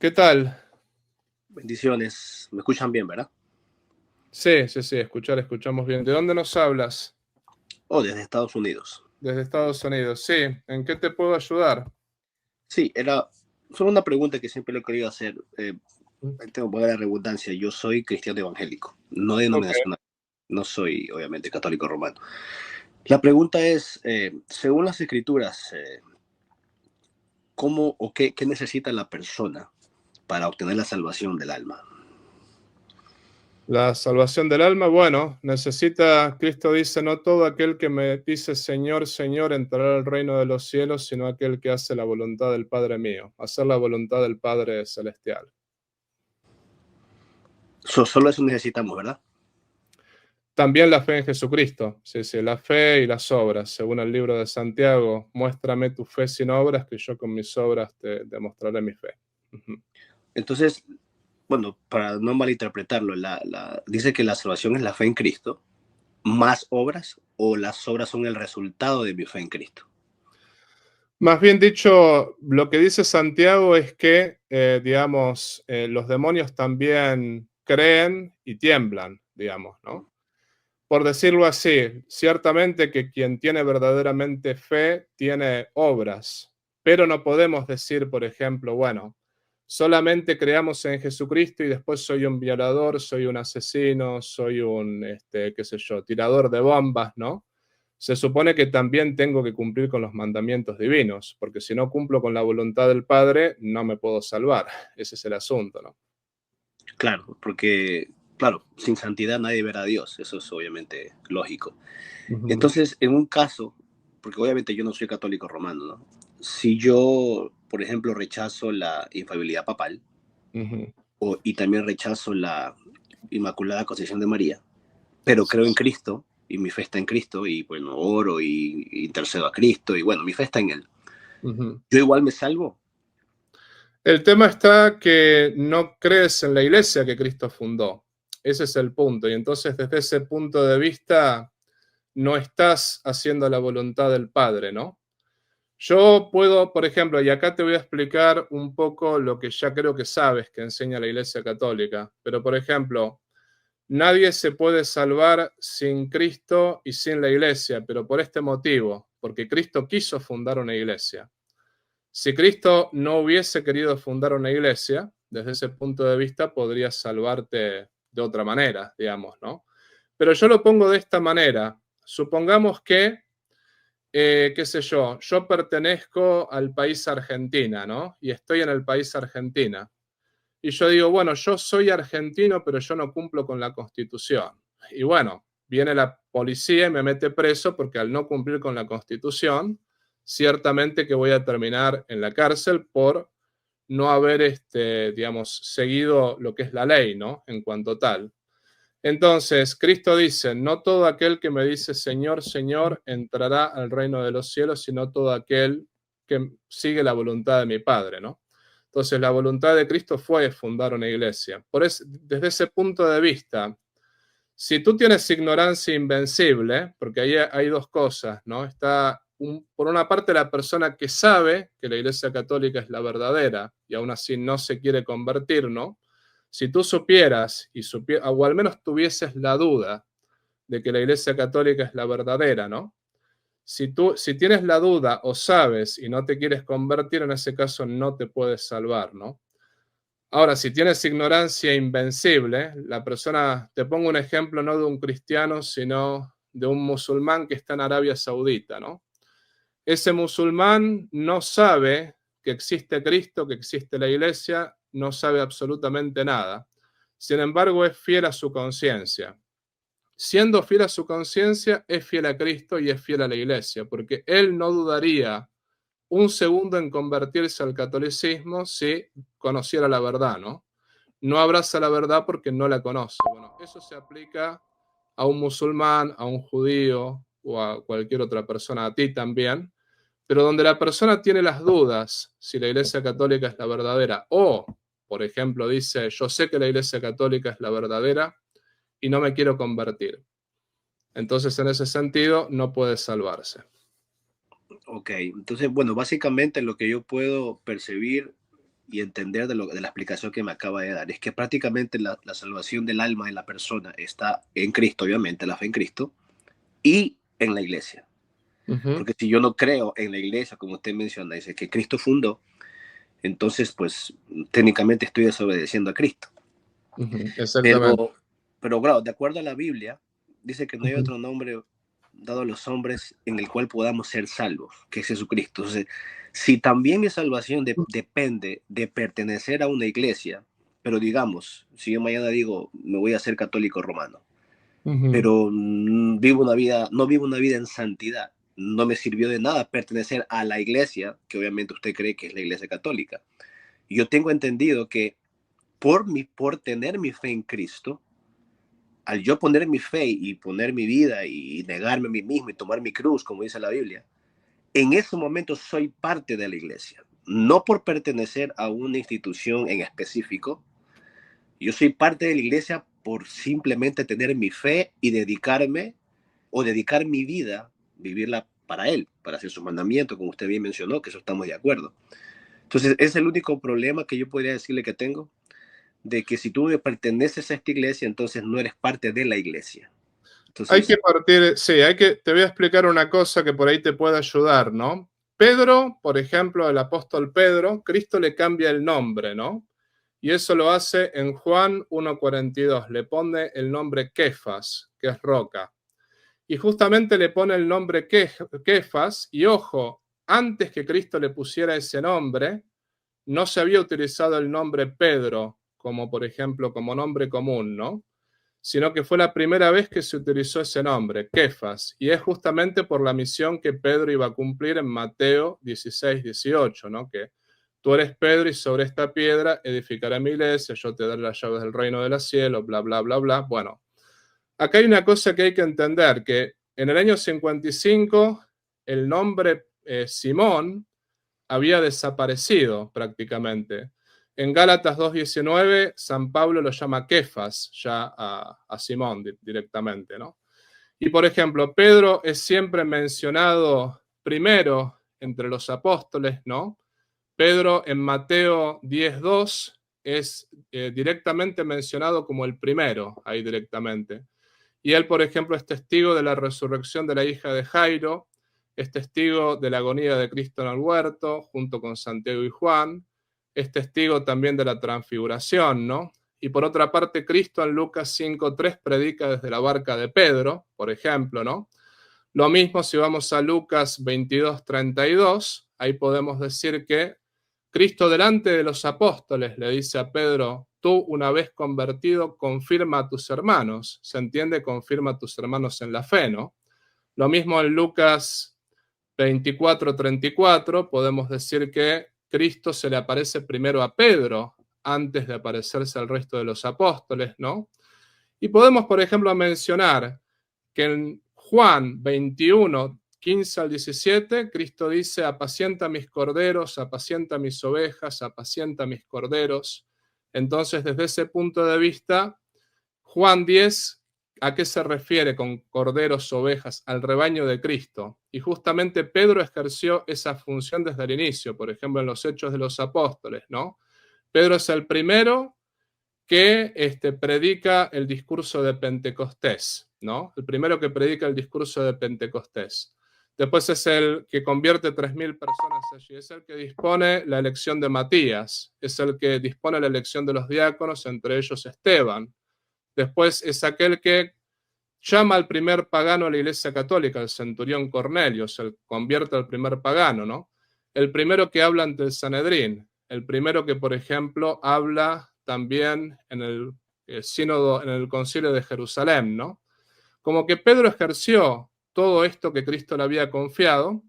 ¿Qué tal? Bendiciones. ¿Me escuchan bien, verdad? Sí, escuchamos bien. ¿De dónde nos hablas? Oh, desde Estados Unidos. Desde Estados Unidos. Sí, ¿en qué te puedo ayudar? Sí, era solo una pregunta que siempre le he querido hacer. Tengo buena redundancia. Yo soy cristiano evangélico, no Ok. denominacional. No soy, obviamente, católico romano. La pregunta es, según las escrituras, ¿cómo o qué necesita la persona para obtener la salvación del alma? La salvación del alma, bueno, Cristo dice, no todo aquel que me dice Señor, Señor entrará al reino de los cielos, sino aquel que hace la voluntad del Padre mío, hacer la voluntad del Padre celestial. Solo eso necesitamos, ¿verdad? También la fe en Jesucristo, sí, sí, la fe y las obras, según el libro de Santiago, muéstrame tu fe sin obras, que yo con mis obras te demostraré mi fe. Ujú. Entonces, bueno, para no malinterpretarlo, dice que la salvación es la fe en Cristo, más obras, o las obras son el resultado de mi fe en Cristo. Más bien dicho, lo que dice Santiago es que, digamos, los demonios también creen y tiemblan, digamos, ¿no? Por decirlo así, ciertamente que quien tiene verdaderamente fe tiene obras, pero no podemos decir, por ejemplo, bueno, solamente creamos en Jesucristo y después soy un violador, soy un asesino, soy un, qué sé yo, tirador de bombas, ¿no? Se supone que también tengo que cumplir con los mandamientos divinos, porque si no cumplo con la voluntad del Padre, no me puedo salvar. Ese es el asunto, ¿no? Claro, porque, claro, sin santidad nadie verá a Dios, eso es obviamente lógico. Ujú, Entonces, en un caso, porque obviamente yo no soy católico romano, ¿no? Si yo, por ejemplo, rechazo la infalibilidad papal ujú. y también rechazo la Inmaculada Concepción de María, pero Sí. creo en Cristo y mi fe está en Cristo y bueno, oro y intercedo a Cristo y bueno, mi fe está en Él. Ujú. Yo igual me salvo. El tema está que no crees en la iglesia que Cristo fundó. Ese es el punto. Y entonces, desde ese punto de vista, no estás haciendo la voluntad del Padre, ¿no? Yo puedo, por ejemplo, y acá te voy a explicar un poco lo que ya creo que sabes que enseña la Iglesia Católica, pero por ejemplo, nadie se puede salvar sin Cristo y sin la Iglesia, pero por este motivo, porque Cristo quiso fundar una iglesia. Si Cristo no hubiese querido fundar una iglesia, desde ese punto de vista podrías salvarte de otra manera, digamos, ¿no? Pero yo lo pongo de esta manera. Supongamos que, qué sé yo pertenezco al país Argentina, ¿no? Y estoy en el país Argentina. Y yo digo, bueno, yo soy argentino, pero yo no cumplo con la Constitución. Y bueno, viene la policía y me mete preso porque al no cumplir con la Constitución, ciertamente que voy a terminar en la cárcel por no haber, digamos, seguido lo que es la ley, ¿no? En cuanto tal. Entonces, Cristo dice, no todo aquel que me dice Señor, Señor, entrará al reino de los cielos, sino todo aquel que sigue la voluntad de mi Padre, ¿no? Entonces, la voluntad de Cristo fue fundar una iglesia. Desde ese punto de vista, si tú tienes ignorancia invencible, porque ahí hay dos cosas, ¿no? Por una parte, la persona que sabe que la Iglesia Católica es la verdadera y aún así no se quiere convertir, ¿no? Si tú supieras o al menos tuvieses la duda de que la Iglesia Católica es la verdadera, ¿no? Si tienes la duda o sabes y no te quieres convertir, en ese caso no te puedes salvar, ¿no? Ahora, si tienes ignorancia invencible, la persona, te pongo un ejemplo no de un cristiano, sino de un musulmán que está en Arabia Saudita, ¿no? Ese musulmán no sabe que existe Cristo, que existe la iglesia, no sabe absolutamente nada. Sin embargo, es fiel a su conciencia. Siendo fiel a su conciencia, es fiel a Cristo y es fiel a la iglesia, porque él no dudaría un segundo en convertirse al catolicismo si conociera la verdad, ¿no? No abraza la verdad porque no la conoce. Bueno, eso se aplica a un musulmán, a un judío o a cualquier otra persona, a ti también, pero donde la persona tiene las dudas si la Iglesia Católica es la verdadera o, por ejemplo, dice, yo sé que la Iglesia Católica es la verdadera y no me quiero convertir. Entonces, en ese sentido, no puede salvarse. Ok, entonces, bueno, básicamente lo que yo puedo percibir y entender de la explicación que me acaba de dar, es que prácticamente la salvación del alma de la persona está en Cristo, obviamente, la fe en Cristo, y en la iglesia. Porque si yo no creo en la iglesia, como usted menciona, dice que Cristo fundó, entonces, pues, técnicamente estoy desobedeciendo a Cristo. Exactamente. Pero, claro, de acuerdo a la Biblia, dice que no hay otro nombre dado a los hombres en el cual podamos ser salvos, que es Jesucristo. Entonces, si también mi salvación depende de pertenecer a una iglesia, pero digamos, si yo mañana digo, me voy a ser católico romano, pero no vivo una vida en santidad, no me sirvió de nada pertenecer a la iglesia, que obviamente usted cree que es la iglesia católica. Yo tengo entendido que por tener mi fe en Cristo, al yo poner mi fe y poner mi vida y negarme a mí mismo y tomar mi cruz, como dice la Biblia, en ese momento soy parte de la iglesia. No por pertenecer a una institución en específico, yo soy parte de la iglesia por simplemente tener mi fe y dedicarme o dedicar mi vida, vivirla para Él, para hacer sus mandamientos, como usted bien mencionó, que eso estamos de acuerdo. Entonces, es el único problema que yo podría decirle que tengo, de que si tú perteneces a esta iglesia, entonces no eres parte de la iglesia. Entonces, hay que partir, sí, te voy a explicar una cosa que por ahí te puede ayudar, ¿no? Pedro, por ejemplo, el apóstol Pedro, Cristo le cambia el nombre, ¿no? Y eso lo hace en Juan 1:42, le pone el nombre Kefas, que es roca. Y justamente le pone el nombre Kefas, y ojo, antes que Cristo le pusiera ese nombre, no se había utilizado el nombre Pedro, como por ejemplo, como nombre común, ¿no? Sino que fue la primera vez que se utilizó ese nombre, Kefas, y es justamente por la misión que Pedro iba a cumplir en Mateo 16:18, ¿no? Que tú eres Pedro y sobre esta piedra edificaré mi iglesia, yo te daré las llaves del reino de los cielos, bla, bla, bla, bla. Bueno, acá hay una cosa que hay que entender, que en el año 55 el nombre Simón había desaparecido prácticamente. En Gálatas 2:19, San Pablo lo llama Kefas, ya a Simón directamente, ¿no? Y por ejemplo, Pedro es siempre mencionado primero entre los apóstoles, ¿no? Pedro en Mateo 10:2 es directamente mencionado como el primero, ahí directamente. Y él, por ejemplo, es testigo de la resurrección de la hija de Jairo, es testigo de la agonía de Cristo en el huerto, junto con Santiago y Juan, es testigo también de la transfiguración, ¿no? Y por otra parte, Cristo en Lucas 5:3 predica desde la barca de Pedro, por ejemplo, ¿no? Lo mismo si vamos a Lucas 22:32, ahí podemos decir que Cristo delante de los apóstoles le dice a Pedro, tú una vez convertido, confirma a tus hermanos. Se entiende, confirma a tus hermanos en la fe, ¿no? Lo mismo en Lucas 24:34, podemos decir que Cristo se le aparece primero a Pedro antes de aparecerse al resto de los apóstoles, ¿no? Y podemos, por ejemplo, mencionar que en Juan 21:15-17, Cristo dice, apacienta mis corderos, apacienta mis ovejas, apacienta mis corderos. Entonces, desde ese punto de vista, Juan 10, ¿a qué se refiere con corderos, ovejas? Al rebaño de Cristo. Y justamente Pedro ejerció esa función desde el inicio, por ejemplo, en los Hechos de los Apóstoles, ¿no? Pedro es el primero que predica el discurso de Pentecostés, ¿no? El primero que predica el discurso de Pentecostés. Después es el que convierte 3.000 personas allí, es el que dispone la elección de Matías, es el que dispone la elección de los diáconos, entre ellos Esteban. Después es aquel que llama al primer pagano a la Iglesia Católica, el centurión Cornelio, se convierte al primer pagano, ¿no? El primero que habla ante el Sanedrín, el primero que, por ejemplo, habla también en el sínodo, en el concilio de Jerusalén, ¿no? Como que Pedro ejerció todo esto que Cristo le había confiado,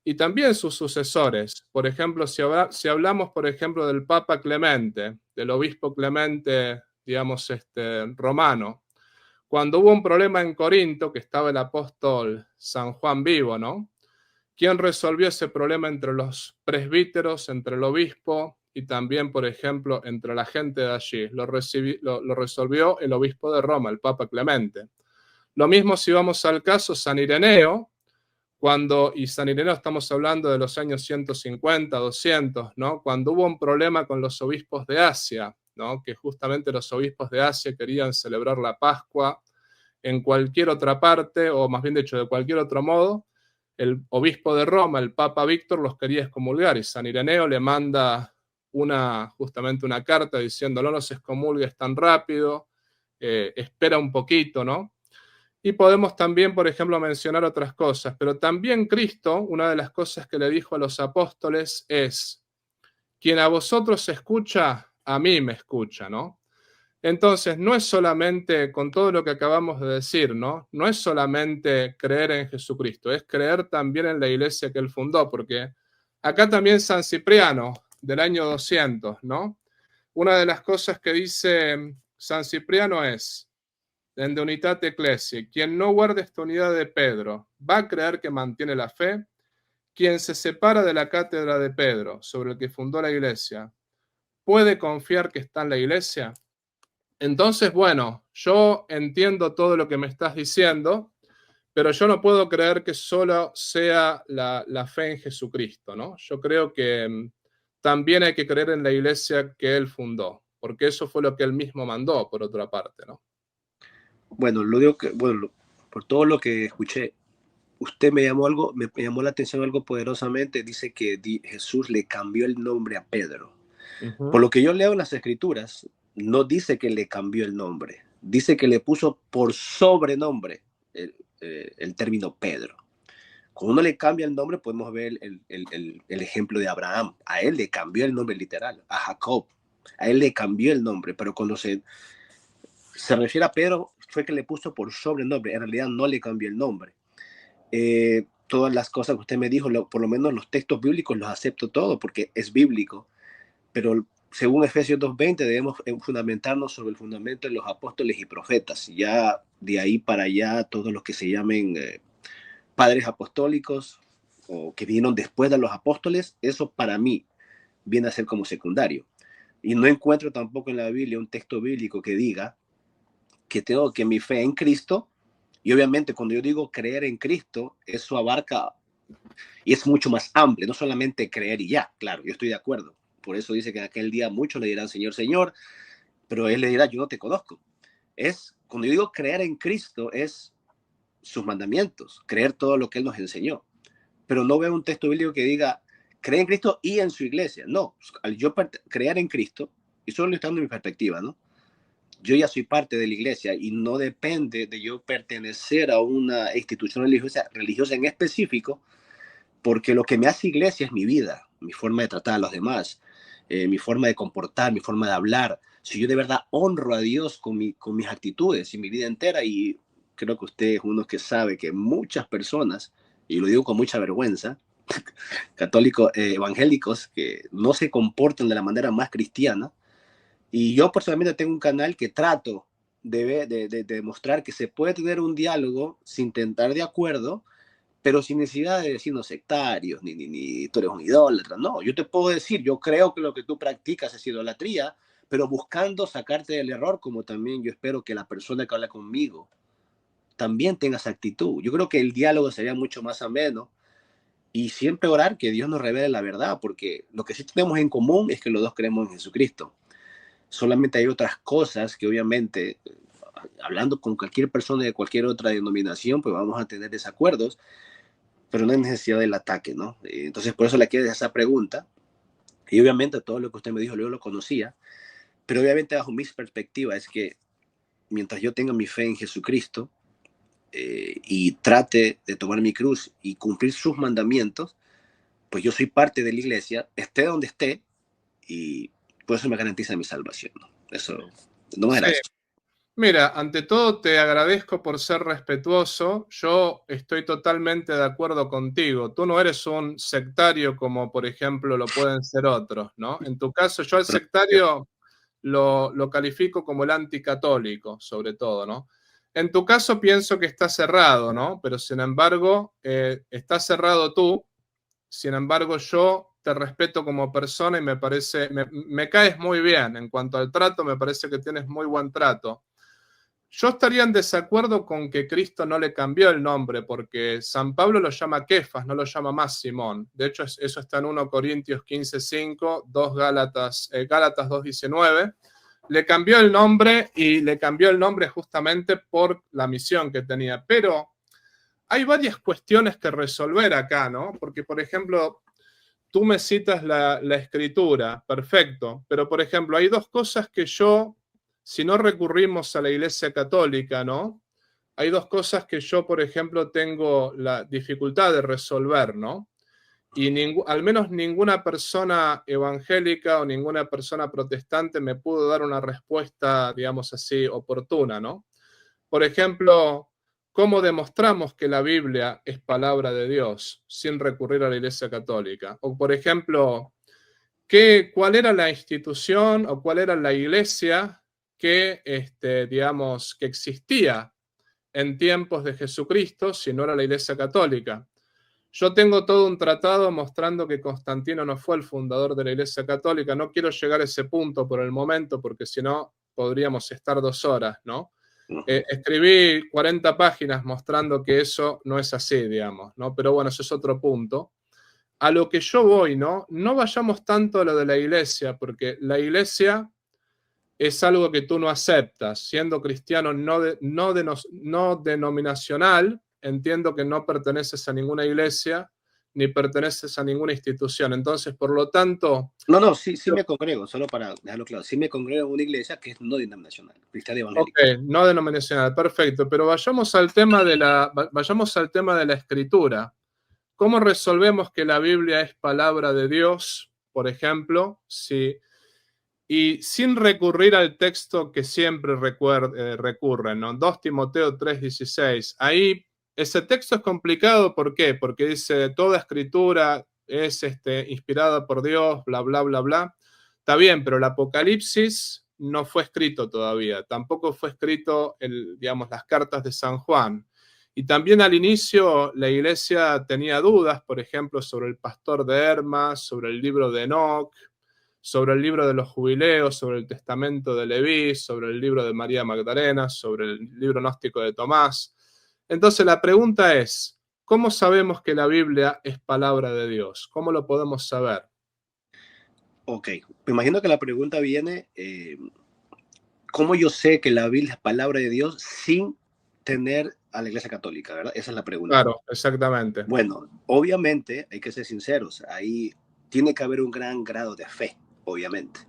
y también sus sucesores. Por ejemplo, si hablamos, por ejemplo, del Papa Clemente, del obispo Clemente, digamos, romano, cuando hubo un problema en Corinto, que estaba el apóstol San Juan vivo, ¿no? ¿Quién resolvió ese problema entre los presbíteros, entre el obispo y también, por ejemplo, entre la gente de allí? Lo resolvió el obispo de Roma, el Papa Clemente. Lo mismo si vamos al caso San Ireneo, y San Ireneo estamos hablando de los años 150, 200, ¿no? Cuando hubo un problema con los obispos de Asia, ¿no? Que justamente los obispos de Asia querían celebrar la Pascua en cualquier otra parte, o más bien dicho, de cualquier otro modo, el obispo de Roma, el Papa Víctor, los quería excomulgar y San Ireneo le manda justamente una carta diciendo no los excomulgues tan rápido, espera un poquito, ¿no? Y podemos también, por ejemplo, mencionar otras cosas, pero también Cristo, una de las cosas que le dijo a los apóstoles es, quien a vosotros escucha, a mí me escucha, ¿no? Entonces, no es solamente, con todo lo que acabamos de decir, ¿no? No es solamente creer en Jesucristo, es creer también en la iglesia que él fundó, porque acá también San Cipriano, del año 200, ¿no? Una de las cosas que dice San Cipriano es, en De Unitate Ecclesiae, quien no guarde esta unidad de Pedro, va a creer que mantiene la fe. Quien se separa de la cátedra de Pedro, sobre el que fundó la iglesia, ¿puede confiar que está en la iglesia? Entonces, bueno, yo entiendo todo lo que me estás diciendo, pero yo no puedo creer que solo sea la fe en Jesucristo, ¿no? Yo creo que también hay que creer en la iglesia que él fundó, porque eso fue lo que él mismo mandó, por otra parte, ¿no? Bueno, lo digo que, bueno, por todo lo que escuché, usted me llamó la atención algo poderosamente. Dice que Jesús le cambió el nombre a Pedro. Por lo que yo leo en las escrituras, no dice que le cambió el nombre, dice que le puso por sobrenombre el término Pedro. Cuando uno le cambia el nombre, podemos ver el ejemplo de Abraham. A él le cambió el nombre literal, a Jacob. A él le cambió el nombre, pero cuando se refiere a Pedro, fue que le puso por sobrenombre. En realidad no le cambió el nombre. Todas las cosas que usted me dijo, por lo menos los textos bíblicos los acepto todo porque es bíblico, pero según Efesios 2:20 debemos fundamentarnos sobre el fundamento de los apóstoles y profetas. Ya de ahí para allá, todos los que se llamen padres apostólicos o que vinieron después de los apóstoles, eso para mí viene a ser como secundario. Y no encuentro tampoco en la Biblia un texto bíblico que diga que tengo que mi fe en Cristo. Y obviamente cuando yo digo creer en Cristo, eso abarca y es mucho más amplio, no solamente creer y ya, claro, yo estoy de acuerdo. Por eso dice que en aquel día muchos le dirán Señor, Señor, pero él le dirá yo no te conozco. Cuando yo digo creer en Cristo, es sus mandamientos, creer todo lo que él nos enseñó. Pero no veo un texto bíblico que diga cree en Cristo y en su iglesia. No, al yo creer en Cristo, y solo estando en mi perspectiva, ¿no? Yo ya soy parte de la iglesia y no depende de yo pertenecer a una institución religiosa en específico, porque lo que me hace iglesia es mi vida, mi forma de tratar a los demás, mi forma de comportar, mi forma de hablar. Si yo de verdad honro a Dios con mis actitudes y mi vida entera, y creo que usted es uno que sabe que muchas personas, y lo digo con mucha vergüenza, católicos, evangélicos, que no se comportan de la manera más cristiana. Y yo personalmente tengo un canal que trato de demostrar que se puede tener un diálogo sin tentar de acuerdo, pero sin necesidad de decirnos sectarios, ni tú eres un idólatra. No, yo te puedo decir, yo creo que lo que tú practicas es idolatría, pero buscando sacarte del error, como también yo espero que la persona que habla conmigo también tenga esa actitud. Yo creo que el diálogo sería mucho más ameno y siempre orar que Dios nos revele la verdad, porque lo que sí tenemos en común es que los dos creemos en Jesucristo. Solamente hay otras cosas que obviamente, hablando con cualquier persona de cualquier otra denominación, pues vamos a tener desacuerdos, pero no hay necesidad del ataque, ¿no? Entonces, por eso le quiero hacer esa pregunta. Y obviamente todo lo que usted me dijo, yo lo conocía, pero obviamente bajo mi perspectiva es que mientras yo tenga mi fe en Jesucristo y trate de tomar mi cruz y cumplir sus mandamientos, pues yo soy parte de la iglesia, esté donde esté, y por eso me garantiza mi salvación, ¿no? Eso, no más Sí. gracias. Mira, ante todo te agradezco por ser respetuoso. Yo estoy totalmente de acuerdo contigo. Tú no eres un sectario como, por ejemplo, lo pueden ser otros, ¿no? En tu caso, yo al sectario lo califico como el anticatólico, sobre todo, ¿no? En tu caso pienso que está cerrado, ¿no? Pero sin embargo, estás cerrado tú. Sin embargo, yo te respeto como persona y me caes muy bien. En cuanto al trato, me parece que tienes muy buen trato. Yo estaría en desacuerdo con que Cristo no le cambió el nombre, porque San Pablo lo llama Kefas, no lo llama más Simón. De hecho, eso está en 1 Corintios 15:5, 2 Gálatas 2:19. Le cambió el nombre y le cambió el nombre justamente por la misión que tenía. Pero hay varias cuestiones que resolver acá, ¿no? Porque, por ejemplo, tú me citas la escritura, perfecto, pero, por ejemplo, hay dos cosas que yo, si no recurrimos a la Iglesia Católica, ¿no? Hay dos cosas que yo, por ejemplo, tengo la dificultad de resolver, ¿no? Y al menos ninguna persona evangélica o ninguna persona protestante me pudo dar una respuesta, digamos así, oportuna, ¿no? Por ejemplo, ¿cómo demostramos que la Biblia es palabra de Dios sin recurrir a la Iglesia Católica? O, por ejemplo, ¿cuál era la institución o cuál era la iglesia que, digamos, que existía en tiempos de Jesucristo si no era la Iglesia Católica? Yo tengo todo un tratado mostrando que Constantino no fue el fundador de la Iglesia Católica. No quiero llegar a ese punto por el momento porque si no podríamos estar 2 horas, ¿no? Escribí 40 páginas mostrando que eso no es así, digamos, ¿no? Pero bueno, eso es otro punto. A lo que yo voy, ¿no? No vayamos tanto a lo de la iglesia, porque la iglesia es algo que tú no aceptas. Siendo cristiano no denominacional, entiendo que no perteneces a ninguna iglesia ni perteneces a ninguna institución. Entonces, por lo tanto... No, sí me congrego, solo para dejarlo claro. Sí me congrego en una iglesia que es no denominacional, cristiana Ok, evangélica. no denominacional, perfecto. Pero vayamos al tema de la escritura. ¿Cómo resolvemos que la Biblia es palabra de Dios, por ejemplo, y sin recurrir al texto que siempre recurren, ¿no? 2 Timoteo 3:16. Ahí ese texto es complicado, ¿por qué? Porque dice, toda escritura es inspirada por Dios, bla, bla, bla, bla. Está bien, pero el Apocalipsis no fue escrito todavía, tampoco fue escrito, digamos, las cartas de San Juan. Y también al inicio la iglesia tenía dudas, por ejemplo, sobre el pastor de Hermas, sobre el libro de Enoch, sobre el libro de los jubileos, sobre el testamento de Leví, sobre el libro de María Magdalena, sobre el libro gnóstico de Tomás. Entonces la pregunta es, ¿cómo sabemos que la Biblia es palabra de Dios? ¿Cómo lo podemos saber? Ok, me imagino que la pregunta viene, ¿cómo yo sé que la Biblia es palabra de Dios sin tener a la Iglesia Católica, ¿verdad? Esa es la pregunta. Claro, exactamente. Bueno, obviamente hay que ser sinceros, ahí tiene que haber un gran grado de fe, obviamente.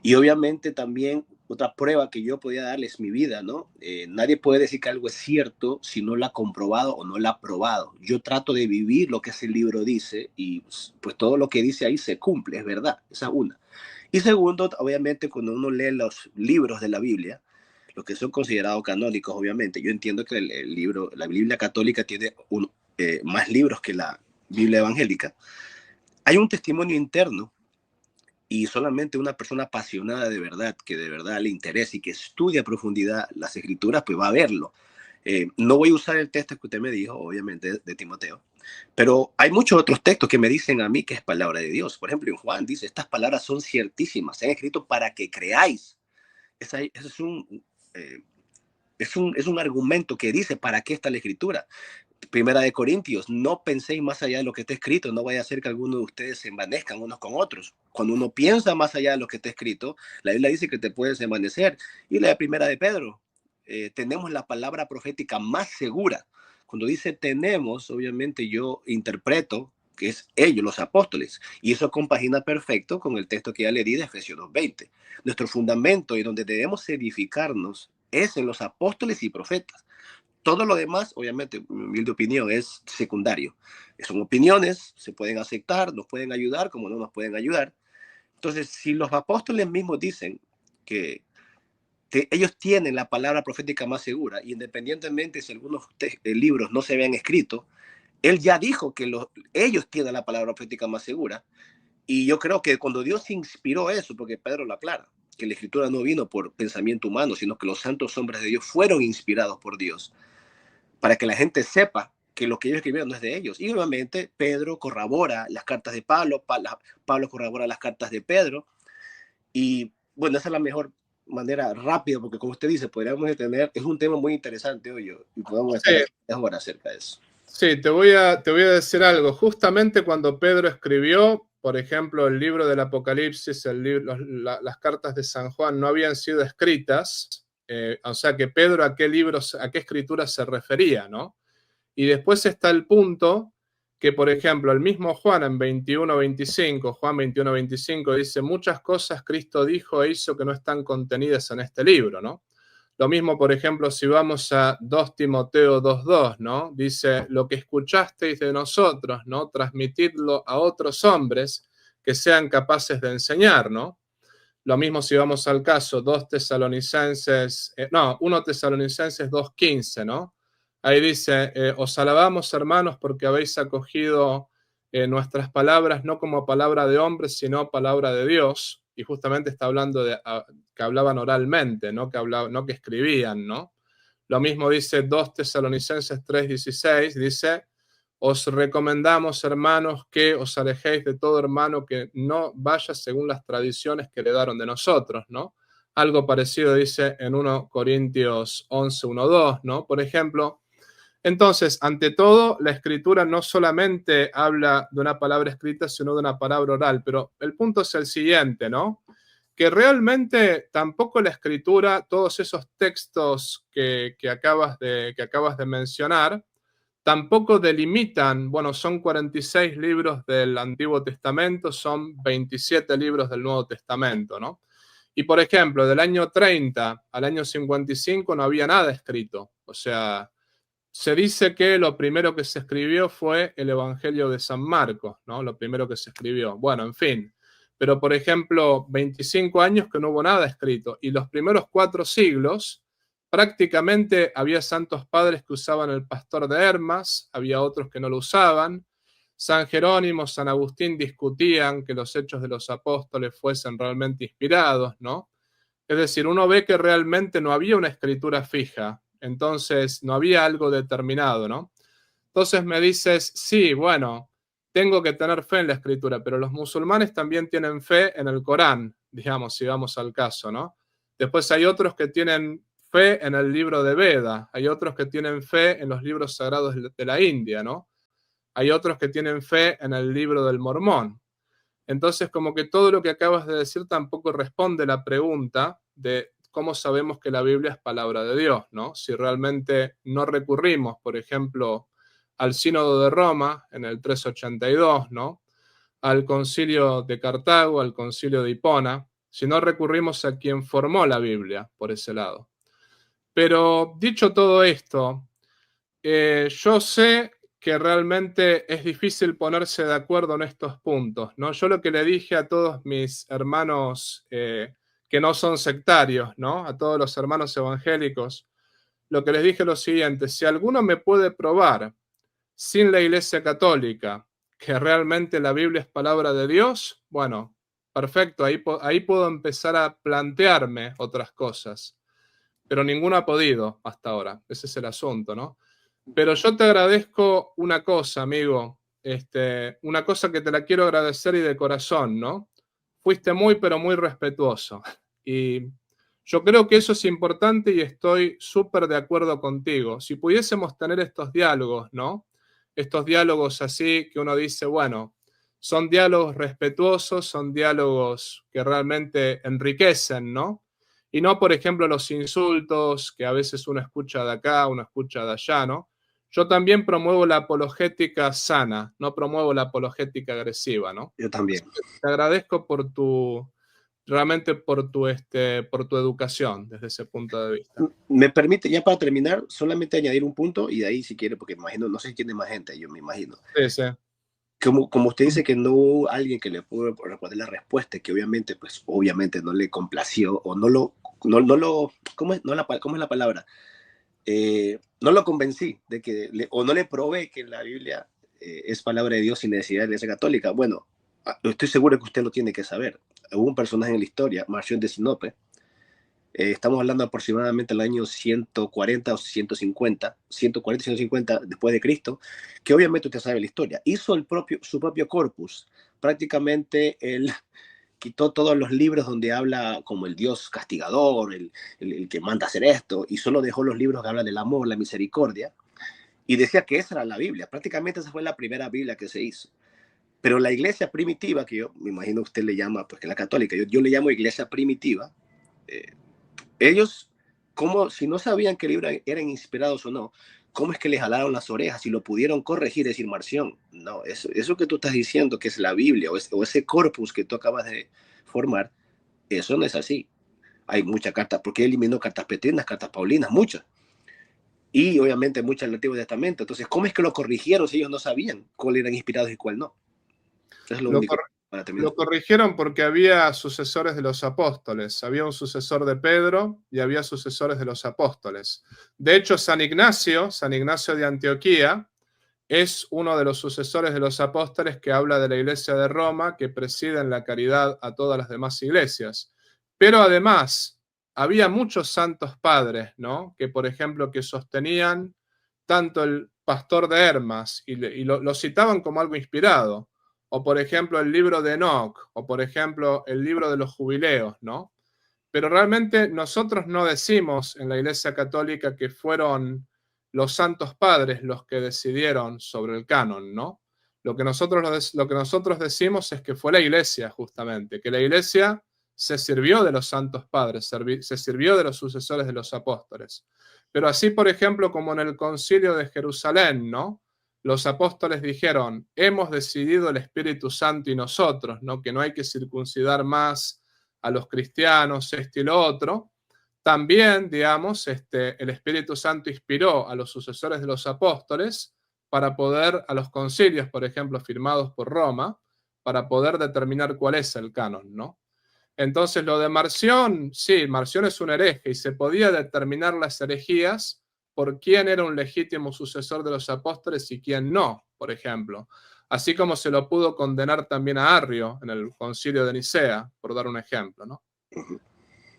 Y obviamente también otra prueba que yo podía darle es mi vida, ¿no? Nadie puede decir que algo es cierto si no lo ha comprobado o no lo ha probado. Yo trato de vivir lo que ese libro dice y pues todo lo que dice ahí se cumple, es verdad, esa es una. Y segundo, obviamente cuando uno lee los libros de la Biblia, los que son considerados canónicos, obviamente, yo entiendo que la Biblia católica tiene más libros que la Biblia evangélica. Hay un testimonio interno y solamente una persona apasionada de verdad, que de verdad le interesa y que estudia a profundidad las escrituras, pues va a verlo. No voy a usar el texto que usted me dijo, obviamente, de Timoteo, pero hay muchos otros textos que me dicen a mí que es palabra de Dios. Por ejemplo, en Juan dice, estas palabras son ciertísimas, se han escrito para que creáis. Ese es un argumento que dice para qué está la escritura. Primera de Corintios, no penséis más allá de lo que está escrito, no vaya a ser que algunos de ustedes se envanezcan unos con otros. Cuando uno piensa más allá de lo que está escrito, la Biblia dice que te puedes envanecer. Y la de Primera de Pedro, tenemos la palabra profética más segura. Cuando dice tenemos, obviamente yo interpreto que es ellos, los apóstoles, y eso compagina perfecto con el texto que ya le di de Efesios 2:20. Nuestro fundamento y donde debemos edificarnos es en los apóstoles y profetas. Todo lo demás, obviamente, mi humilde opinión, es secundario. Son opiniones, se pueden aceptar, nos pueden ayudar, como no nos pueden ayudar. Entonces, si los apóstoles mismos dicen que ellos tienen la palabra profética más segura, independientemente si algunos libros no se habían escrito, él ya dijo que ellos tienen la palabra profética más segura. Y yo creo que cuando Dios inspiró eso, porque Pedro lo aclara, que la escritura no vino por pensamiento humano, sino que los santos hombres de Dios fueron inspirados por Dios, para que la gente sepa que lo que ellos escribieron no es de ellos. Y obviamente Pedro corrobora las cartas de Pablo, Pablo corrobora las cartas de Pedro. Y bueno, esa es la mejor manera rápida, porque como usted dice, podríamos tener, es un tema muy interesante hoy y podemos Sí, estar horas acerca de eso. sí, te voy a decir algo. Justamente cuando Pedro escribió, por ejemplo, el libro del Apocalipsis, las cartas de San Juan no habían sido escritas, o sea que Pedro a qué libros, a qué escritura se refería, ¿no? Y después está el punto que, por ejemplo, el mismo Juan en 21:25, Juan 21:25 dice, muchas cosas Cristo dijo e hizo que no están contenidas en este libro, ¿no? Lo mismo, por ejemplo, si vamos a 2 Timoteo 2:2, ¿no? Dice, lo que escuchasteis de nosotros, ¿no? Transmitidlo a otros hombres que sean capaces de enseñar, ¿no? Lo mismo si vamos al caso 1 Tesalonicenses 2:15, ¿no? Ahí dice, os alabamos hermanos porque habéis acogido nuestras palabras no como palabra de hombres, sino palabra de Dios. Y justamente está hablando de que hablaban oralmente, ¿no? No que escribían, ¿no? Lo mismo dice 2 Tesalonicenses 3:16, dice, os recomendamos, hermanos, que os alejéis de todo hermano que no vaya según las tradiciones que heredaron de nosotros, ¿no? Algo parecido dice en 1 Corintios 11:1-2, ¿no? Por ejemplo, entonces, ante todo, la escritura no solamente habla de una palabra escrita, sino de una palabra oral, pero el punto es el siguiente, ¿no? Que realmente tampoco la escritura, todos esos textos que acabas de mencionar, tampoco delimitan, bueno, son 46 libros del Antiguo Testamento, son 27 libros del Nuevo Testamento, ¿no? Y por ejemplo, del año 30 al año 55 no había nada escrito, o sea, se dice que lo primero que se escribió fue el Evangelio de San Marcos, ¿no? Lo primero que se escribió. Bueno, en fin. Pero, por ejemplo, 25 años que no hubo nada escrito. Y los primeros 4 siglos, prácticamente había santos padres que usaban el pastor de Hermas, había otros que no lo usaban. San Jerónimo, San Agustín discutían que los hechos de los apóstoles fuesen realmente inspirados, ¿no? Es decir, uno ve que realmente no había una escritura fija, entonces no había algo determinado, ¿no? Entonces me dices, sí, bueno, tengo que tener fe en la escritura, pero los musulmanes también tienen fe en el Corán, digamos, si vamos al caso, ¿no? Después hay otros que tienen fe en el libro de Veda, hay otros que tienen fe en los libros sagrados de la India, ¿no? Hay otros que tienen fe en el libro del Mormón. Entonces, como que todo lo que acabas de decir tampoco responde la pregunta de cómo sabemos que la Biblia es palabra de Dios, ¿no? Si realmente no recurrimos, por ejemplo, al Sínodo de Roma en el 382, ¿no? Al Concilio de Cartago, al Concilio de Hipona, si no recurrimos a quien formó la Biblia por ese lado. Pero dicho todo esto, yo sé que realmente es difícil ponerse de acuerdo en estos puntos, ¿no? Yo lo que le dije a todos mis hermanos que no son sectarios, ¿no? A todos los hermanos evangélicos, lo que les dije es lo siguiente, si alguno me puede probar sin la Iglesia Católica que realmente la Biblia es palabra de Dios, bueno, perfecto, ahí puedo empezar a plantearme otras cosas, pero ninguno ha podido hasta ahora, ese es el asunto, ¿no? Pero yo te agradezco una cosa, amigo, una cosa que te la quiero agradecer y de corazón, ¿no? Fuiste muy, pero muy respetuoso. Y yo creo que eso es importante y estoy súper de acuerdo contigo. Si pudiésemos tener estos diálogos, ¿no? Estos diálogos así que uno dice, bueno, son diálogos respetuosos, son diálogos que realmente enriquecen, ¿no? Y no, por ejemplo, los insultos que a veces uno escucha de acá, uno escucha de allá, ¿no? Yo también promuevo la apologética sana, no promuevo la apologética agresiva, ¿no? Yo también. Así que te agradezco realmente por tu educación desde ese punto de vista. Me permite, ya para terminar, solamente añadir un punto y de ahí si quiere, porque imagino, no sé si tiene más gente, yo me imagino. Sí, sí. Como usted dice que no hubo alguien que le pudo responder la respuesta, que obviamente, pues obviamente no le complació o ¿cómo es, cómo es la palabra? No lo convencí de que, o no le probé que la Biblia es palabra de Dios sin necesidad de la Iglesia Católica. Bueno, estoy seguro que usted lo tiene que saber. Hubo un personaje en la historia, Marción de Sinope, estamos hablando aproximadamente del año 140 o 150, 140, 150 después de Cristo, que obviamente usted sabe la historia, hizo su propio corpus, prácticamente quitó todos los libros donde habla como el Dios castigador, el que manda hacer esto, y solo dejó los libros que hablan del amor, la misericordia, y decía que esa era la Biblia. Prácticamente esa fue la primera Biblia que se hizo. Pero la iglesia primitiva, que yo me imagino usted le llama, pues que la católica, yo le llamo iglesia primitiva, eh, ellos, como si no sabían que libros eran inspirados o no, ¿cómo es que les jalaron las orejas y lo pudieron corregir? Decir, Marción, no, eso que tú estás diciendo que es la Biblia o ese corpus que tú acabas de formar, eso no es así. Hay muchas cartas, porque eliminó cartas petrinas, cartas paulinas, muchas. Y obviamente muchas del Antiguo Testamento. Entonces, ¿cómo es que lo corrigieron si ellos no sabían cuál eran inspirados y cuál no? Es lo único para terminar. Lo corrigieron porque había sucesores de los apóstoles. Había un sucesor de Pedro y había sucesores de los apóstoles. De hecho, San Ignacio de Antioquía, es uno de los sucesores de los apóstoles que habla de la iglesia de Roma, que preside en la caridad a todas las demás iglesias. Pero además, había muchos santos padres, ¿no? Que, por ejemplo, que sostenían tanto el pastor de Hermas y lo citaban como algo inspirado, o por ejemplo el libro de Enoc, o por ejemplo el libro de los jubileos, ¿no? Pero realmente nosotros no decimos en la Iglesia Católica que fueron los santos padres los que decidieron sobre el canon, ¿no? Lo que nosotros decimos es que fue la Iglesia, justamente, que la Iglesia se sirvió de los santos padres, se sirvió de los sucesores de los apóstoles. Pero así, por ejemplo, como en el Concilio de Jerusalén, ¿no? Los apóstoles dijeron, hemos decidido el Espíritu Santo y nosotros, ¿no? Que no hay que circuncidar más a los cristianos, esto y lo otro. También, digamos, el Espíritu Santo inspiró a los sucesores de los apóstoles para poder, a los concilios, por ejemplo, firmados por Roma, para poder determinar cuál es el canon, ¿no? Entonces, lo de Marción, sí, Marción es un hereje y se podía determinar las herejías por quién era un legítimo sucesor de los apóstoles y quién no, por ejemplo. Así como se lo pudo condenar también a Arrio en el concilio de Nicea, por dar un ejemplo, ¿no?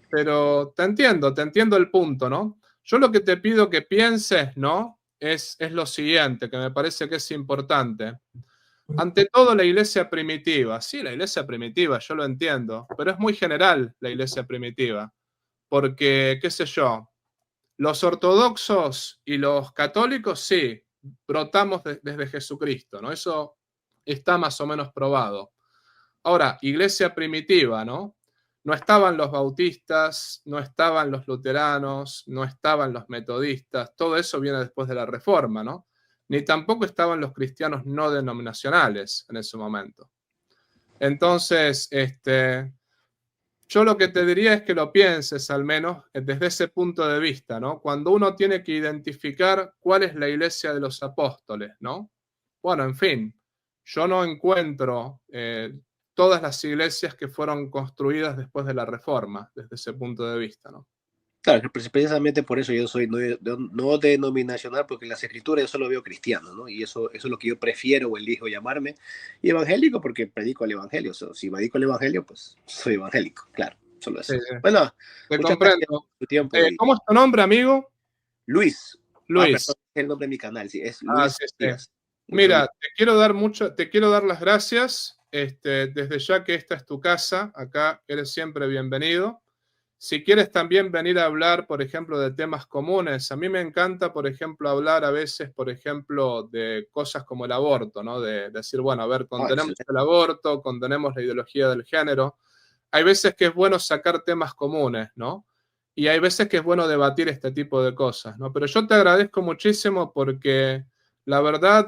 Pero te entiendo el punto, ¿no? Yo lo que te pido que pienses, ¿no? Es lo siguiente, que me parece que es importante. Ante todo, la iglesia primitiva. Sí, la iglesia primitiva, yo lo entiendo, pero es muy general la iglesia primitiva. Porque, qué sé yo, los ortodoxos y los católicos, sí, brotamos desde Jesucristo, ¿no? Eso está más o menos probado. Ahora, iglesia primitiva, ¿no? No estaban los bautistas, no estaban los luteranos, no estaban los metodistas, todo eso viene después de la Reforma, ¿no? Ni tampoco estaban los cristianos no denominacionales en ese momento. Entonces, yo lo que te diría es que lo pienses al menos desde ese punto de vista, ¿no? Cuando uno tiene que identificar cuál es la iglesia de los apóstoles, ¿no? Bueno, en fin, yo no encuentro todas las iglesias que fueron construidas después de la Reforma, desde ese punto de vista, ¿no? Claro, precisamente por eso yo soy no denominacional, porque en las escrituras yo solo veo cristiano, ¿no? Y eso es lo que yo prefiero o elijo llamarme. Y evangélico porque predico el evangelio. O sea, si predico el evangelio, pues soy evangélico, claro, solo eso. Sí, Bueno, te muchas gracias comprendo. por tu tiempo. ¿Cómo es tu nombre, amigo? Luis. Luis. Perdón, es el nombre de mi canal, sí, es Ah, Luis sí, sí. Díaz. Mira, te quiero dar las gracias, desde ya que esta es tu casa, acá eres siempre bienvenido. Si quieres también venir a hablar, por ejemplo, de temas comunes, a mí me encanta, por ejemplo, hablar a veces, por ejemplo, de cosas como el aborto, ¿no? De decir, bueno, a ver, condenemos el aborto, condenemos la ideología del género. Hay veces que es bueno sacar temas comunes, ¿no? Y hay veces que es bueno debatir este tipo de cosas, ¿no? Pero yo te agradezco muchísimo porque la verdad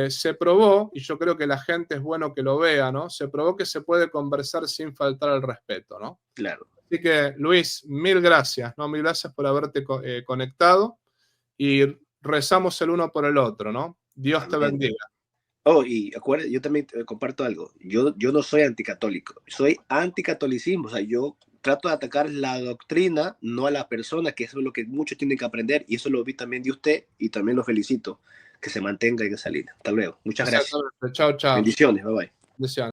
se probó, y yo creo que la gente es bueno que lo vea, ¿no? Se probó que se puede conversar sin faltar al respeto, ¿no? Claro. Así que, Luis, mil gracias, ¿no? Mil gracias por haberte conectado y rezamos el uno por el otro, ¿no? Dios te bendiga. Oh, y acuérdate, yo también comparto algo. Yo no soy anticatólico, soy anticatolicismo. O sea, yo trato de atacar la doctrina, no a la persona, que eso es lo que muchos tienen que aprender. Y eso lo vi también de usted y también lo felicito. Que se mantenga en esa línea. Hasta luego. Muchas gracias. Chao, chao. Bendiciones. Bye bye. Bendiciones.